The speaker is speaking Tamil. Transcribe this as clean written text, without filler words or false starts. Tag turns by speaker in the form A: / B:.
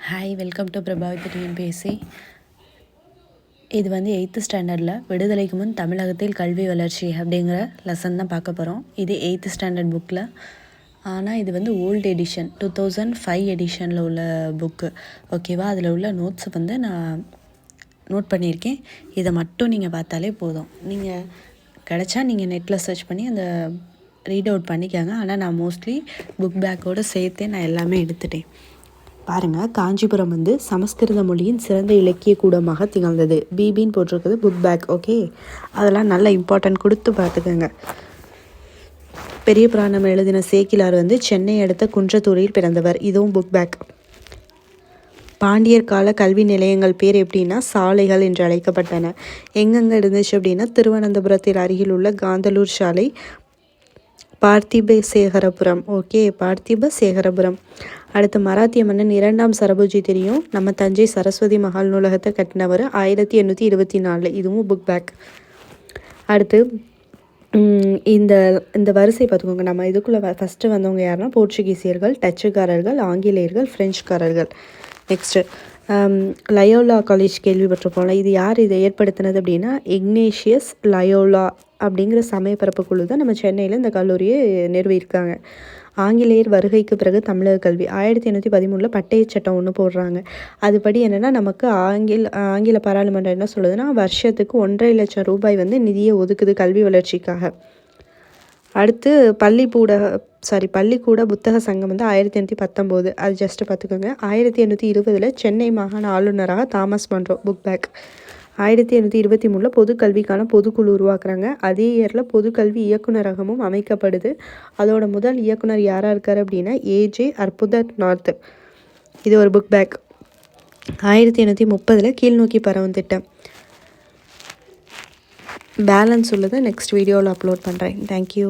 A: Hi, welcome to Prabhavathi TNPSC. இது வந்து 8th ஸ்டாண்டர்டில் விடுதலைக்கு முன் தமிழகத்தில் கல்வி வளர்ச்சி அப்படிங்கிற லெசன் தான் பார்க்க போகிறோம். இது 8th ஸ்டாண்டர்ட் புக்கில். ஆனால் இது வந்து ஓல்டு எடிஷன் 2005 எடிஷனில் உள்ள புக்கு. ஓகேவா? அதில் உள்ள நோட்ஸை வந்து நான் நோட் பண்ணியிருக்கேன். இதை மட்டும் நீங்கள் பார்த்தாலே போதும். நீங்கள் கிடச்சா நீங்கள் நெட்டில் சர்ச் பண்ணி அந்த ரீட் அவுட் பண்ணிக்கோங்க. ஆனால் நான் மோஸ்ட்லி புக் பேக்கோடு சேர்த்தே நான் எல்லாமே எடுத்துட்டேன். பாருங்கள், காஞ்சிபுரம் வந்து சமஸ்கிருத மொழியின் சிறந்த இலக்கிய கூடமாக திகழ்ந்தது. பிபின்னு போட்டிருக்குது புக் பேக். ஓகே, அதெல்லாம் நல்ல இம்பார்ட்டன்ட் கொடுத்து பார்த்துக்கோங்க. பெரிய புராணம் எழுதின சேக்கிலார் வந்து சென்னை அடுத்த குன்றத்தூரில் பிறந்தவர். இதுவும் புக் பேக். பாண்டியர் கால கல்வி நிலையங்கள் பேர் எப்படின்னா சாலைகள் என்று அழைக்கப்பட்டன. எங்கெங்கே இருந்துச்சு அப்படின்னா திருவனந்தபுரத்தில் அருகில் உள்ள காந்தலூர் சாலை, பார்த்திபசேகரபுரம். ஓகே, பார்த்திபசேகரபுரம். அடுத்து மராத்திய மன்னன் 2ஆம் சரபோஜி தெரியும். நம்ம தஞ்சை சரஸ்வதி மகால் நூலகத்தை கட்டினவர் 1824. இதுவும் புக் பேக். அடுத்து இந்த இந்த வரிசை பார்த்துக்கோங்க. நம்ம இதுக்குள்ளே ஃபஸ்ட்டு வந்தவங்க யாருன்னா போர்ச்சுகீசியர்கள், டச்சுக்காரர்கள், ஆங்கிலேயர்கள், ஃப்ரெஞ்சுக்காரர்கள். நெக்ஸ்ட்டு லயோலா காலேஜ் கேள்விப்பட்டிருப்போம்ல. இது யார் இதை ஏற்படுத்தினது அப்படின்னா இக்னேஷியஸ் லயோலா அப்படிங்கிற சமயப்பரப்பு குழு தான் நம்ம சென்னையில் இந்த கல்லூரியை நிறுவியிருக்காங்க. ஆங்கிலேயர் வருகைக்கு பிறகு தமிழக கல்வி 1813 பட்டய சட்டம் ஒன்று போடுறாங்க. அதுபடி என்னென்னா நமக்கு ஆங்கில பாராளுமன்றம் என்ன சொல்லுதுன்னா வருஷத்துக்கு 1.5 லட்சம் ரூபாய் வந்து நிதியை ஒதுக்குது கல்வி வளர்ச்சிக்காக. அடுத்து பள்ளிக்கூட புத்தக சங்கம் வந்து 1819. அது ஜஸ்ட்டு பார்த்துக்கோங்க. 1820 சென்னை மாகாண ஆளுநராக தாமஸ் மன்றோ. Book back. 1823 பொது கல்விக்கான பொதுக்குழு உருவாக்குறாங்க. அதே இயரில் பொதுக்கல்வி இயக்குநரகமும் அமைக்கப்படுது. அதோட முதல் இயக்குனர் யாராக இருக்கார் அப்படின்னா ஏஜே அற்புதநாத். இது ஒரு புக் பேக். 1830 கீழ்நோக்கி பரவும் திட்டம். பேலன்ஸ் உள்ளதை நெக்ஸ்ட் வீடியோவில் அப்லோட் பண்ணுறேன். தேங்க்யூ.